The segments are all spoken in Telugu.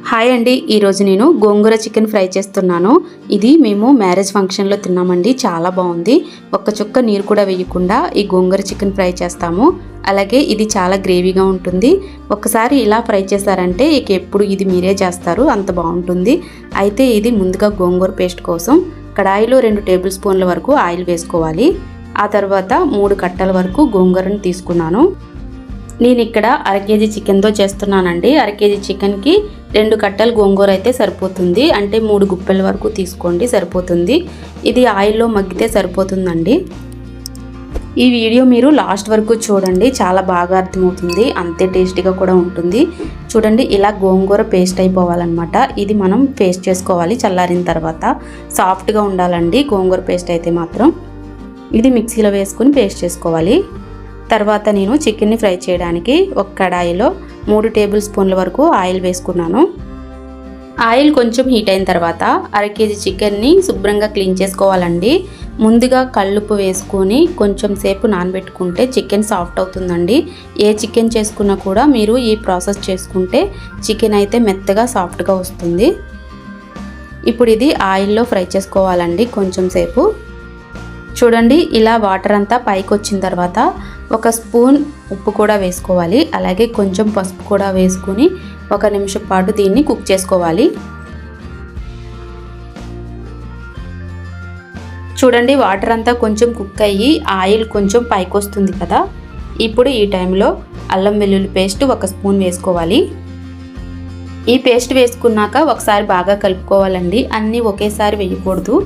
హాయ్ అండి, ఈరోజు నేను గోంగూర చికెన్ ఫ్రై చేస్తున్నాను. ఇది మేము మ్యారేజ్ ఫంక్షన్లో తిన్నామండి. చాలా బాగుంది. ఒక్క చుక్క నీరు కూడా వేయకుండా ఈ గోంగూర చికెన్ ఫ్రై చేస్తాము. అలాగే ఇది చాలా గ్రేవీగా ఉంటుంది. ఒక్కసారి ఇలా ఫ్రై చేశారంటే ఇక ఎప్పుడు ఇది మీరే చేస్తారు, అంత బాగుంటుంది. అయితే ఇది ముందుగా గోంగూర పేస్ట్ కోసం కడాయిలో 2 టేబుల్ స్పూన్ల వరకు ఆయిల్ వేసుకోవాలి. ఆ తర్వాత 3 కట్టల వరకు గోంగూరను తీసుకున్నాను. నేను ఇక్కడ అరకేజీ చికెన్తో చేస్తున్నానండి. అరకేజీ చికెన్కి 2 కట్టలు గోంగూర అయితే సరిపోతుంది. అంటే 3 గుప్పెల వరకు తీసుకోండి, సరిపోతుంది. ఇది ఆయిల్లో మగ్గితే సరిపోతుందండి. ఈ వీడియో మీరు లాస్ట్ వరకు చూడండి, చాలా బాగా అర్థమవుతుంది. అంతే టేస్టీగా కూడా ఉంటుంది. చూడండి, ఇలా గోంగూర పేస్ట్ అయిపోవాలన్నమాట. ఇది మనం పేస్ట్ చేసుకోవాలి. చల్లారిన తర్వాత సాఫ్ట్గా ఉండాలండి గోంగూర పేస్ట్ అయితే మాత్రం. ఇది మిక్సీలో వేసుకుని పేస్ట్ చేసుకోవాలి. తర్వాత నేను చికెన్ని ఫ్రై చేయడానికి ఒక కడాయిలో 3 టేబుల్ స్పూన్ల వరకు ఆయిల్ వేసుకున్నాను. ఆయిల్ కొంచెం హీట్ అయిన తర్వాత అరకేజీ చికెన్ని శుభ్రంగా క్లీన్ చేసుకోవాలండి. ముందుగా కల్లుప్పు వేసుకొని కొంచెం సేపు నానబెట్టుకుంటే చికెన్ సాఫ్ట్ అవుతుందండి. ఏ చికెన్ చేసుకున్నా కూడా మీరు ఈ ప్రాసెస్ చేసుకుంటే చికెన్ అయితే మెత్తగా సాఫ్ట్గా వస్తుంది. ఇప్పుడు ఇది ఆయిల్లో ఫ్రై చేసుకోవాలండి కొంచెం సేపు. చూడండి, ఇలా వాటర్ అంతా పైకి వచ్చిన తర్వాత 1 స్పూన్ ఉప్పు కూడా వేసుకోవాలి. అలాగే కొంచెం పసుపు కూడా వేసుకుని 1 నిమిషం పాటు దీన్ని కుక్ చేసుకోవాలి. చూడండి, వాటర్ అంతా కొంచెం కుక్ అయ్యి ఆయిల్ కొంచెం పైకి వస్తుంది కదా. ఇప్పుడు ఈ టైంలో అల్లం వెల్లుల్లి పేస్ట్ 1 స్పూన్ వేసుకోవాలి. ఈ పేస్ట్ వేసుకున్నాక ఒకసారి బాగా కలుపుకోవాలండి. అన్నీ ఒకేసారి వేయకూడదు.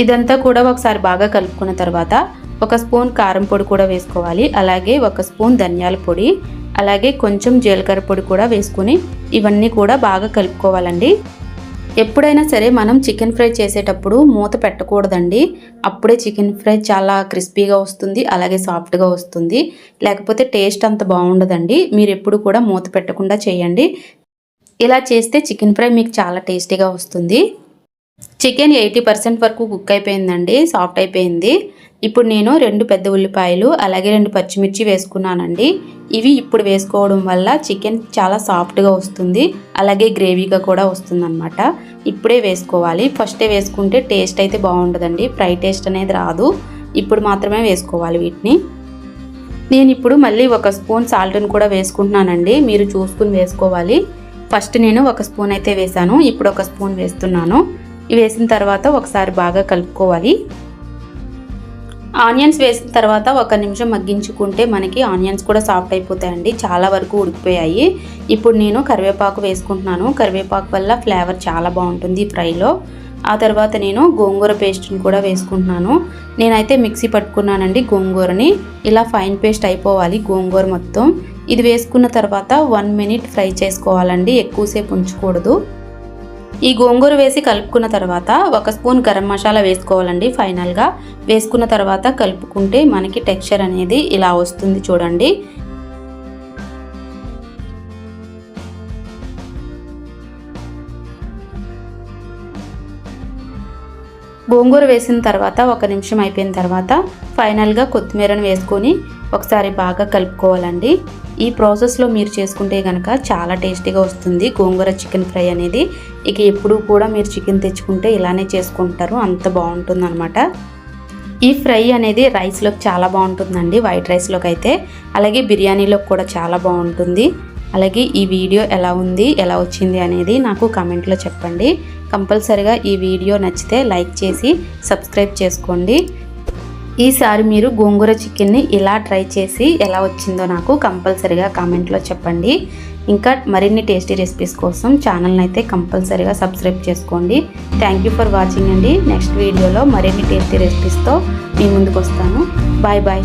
ఇదంతా కూడా ఒకసారి బాగా కలుపుకున్న తర్వాత 1 స్పూన్ కారం పొడి కూడా వేసుకోవాలి. అలాగే 1 స్పూన్ ధనియాల పొడి, అలాగే కొంచెం జీలకర్ర పొడి కూడా వేసుకుని ఇవన్నీ కూడా బాగా కలుపుకోవాలండి. ఎప్పుడైనా సరే మనం చికెన్ ఫ్రై చేసేటప్పుడు మూత పెట్టకూడదండి. అప్పుడే చికెన్ ఫ్రై చాలా క్రిస్పీగా వస్తుంది, అలాగే సాఫ్ట్గా వస్తుంది. లేకపోతే టేస్ట్ అంత బాగుండదండి. మీరు ఎప్పుడు కూడా మూత పెట్టకుండా చేయండి. ఇలా చేస్తే చికెన్ ఫ్రై మీకు చాలా టేస్టీగా వస్తుంది. చికెన్ 80% వరకు కుక్ అయిపోయిందండి, సాఫ్ట్ అయిపోయింది. ఇప్పుడు నేను 2 పెద్ద ఉల్లిపాయలు అలాగే 2 పచ్చిమిర్చి వేసుకున్నానండి. ఇవి ఇప్పుడు వేసుకోవడం వల్ల చికెన్ చాలా సాఫ్ట్గా వస్తుంది, అలాగే గ్రేవీగా కూడా వస్తుంది అన్నమాట. ఇప్పుడే వేసుకోవాలి. ఫస్టే వేసుకుంటే టేస్ట్ అయితే బాగుండదండి, ఫ్రై టేస్ట్ అనేది రాదు. ఇప్పుడు మాత్రమే వేసుకోవాలి వీటిని. నేను ఇప్పుడు మళ్ళీ 1 స్పూన్ సాల్ట్ని కూడా వేసుకుంటున్నానండి. మీరు చూసుకుని వేసుకోవాలి. ఫస్ట్ నేను 1 స్పూన్ అయితే వేసాను, ఇప్పుడు 1 స్పూన్ వేస్తున్నాను. వేసిన తర్వాత ఒకసారి బాగా కలుపుకోవాలి. ఆనియన్స్ వేసిన తర్వాత 1 నిమిషం మగ్గించుకుంటే మనకి ఆనియన్స్ కూడా సాఫ్ట్ అయిపోతాయండి. చాలా వరకు ఉడికిపోయాయి. ఇప్పుడు నేను కరివేపాకు వేసుకుంటున్నాను. కరివేపాకు వల్ల ఫ్లేవర్ చాలా బాగుంటుంది ఫ్రైలో. ఆ తర్వాత నేను గోంగూర పేస్ట్ని కూడా వేసుకుంటున్నాను. నేనైతే మిక్సీ పట్టుకున్నానండి గోంగూరని. ఇలా ఫైన్ పేస్ట్ అయిపోవాలి గోంగూర మొత్తం. ఇది వేసుకున్న తర్వాత 1 మినిట్ ఫ్రై చేసుకోవాలండి, ఎక్కువసేపు ఉంచకూడదు. ఈ గోంగూర వేసి కలుపుకున్న తర్వాత 1 స్పూన్ గరం మసాలా వేసుకోవాలండి. ఫైనల్గా వేసుకున్న తర్వాత కలుపుకుంటే మనకి టెక్స్చర్ అనేది ఇలా వస్తుంది చూడండి. గోంగూర వేసిన తర్వాత 1 నిమిషం అయిపోయిన తర్వాత ఫైనల్గా కొత్తిమీరను వేసుకొని ఒకసారి బాగా కలుపుకోవాలండి. ఈ ప్రాసెస్లో మీరు చేసుకుంటే కనుక చాలా టేస్టీగా వస్తుంది గోంగూర చికెన్ ఫ్రై అనేది. ఇక ఎప్పుడు కూడా మీరు చికెన్ తెచ్చుకుంటే ఇలానే చేసుకుంటారు, అంత బాగుంటుంది అనమాట. ఈ ఫ్రై అనేది రైస్లోకి చాలా బాగుంటుందండి, వైట్ రైస్లోకి అయితే. అలాగే బిర్యానీలోకి కూడా చాలా బాగుంటుంది. అలాగే ఈ వీడియో ఎలా ఉంది, ఎలా వచ్చింది అనేది నాకు కామెంట్లో చెప్పండి. కంపల్సరిగా ఈ వీడియో నచ్చితే లైక్ చేసి సబ్స్క్రైబ్ చేసుకోండి. ఈసారి మీరు గోంగూర చికెన్ని ఇలా ట్రై చేసి ఎలా వచ్చిందో నాకు కంపల్సరిగా కామెంట్లో చెప్పండి. ఇంకా మరిన్ని టేస్టీ రెసిపీస్ కోసం ఛానల్ని అయితే కంపల్సరిగా సబ్స్క్రైబ్ చేసుకోండి. థ్యాంక్ యూ ఫర్ వాచింగ్ అండి. నెక్స్ట్ వీడియోలో మరిన్ని టేస్టీ రెసిపీస్తో మీ ముందుకు వస్తాను. Bye bye.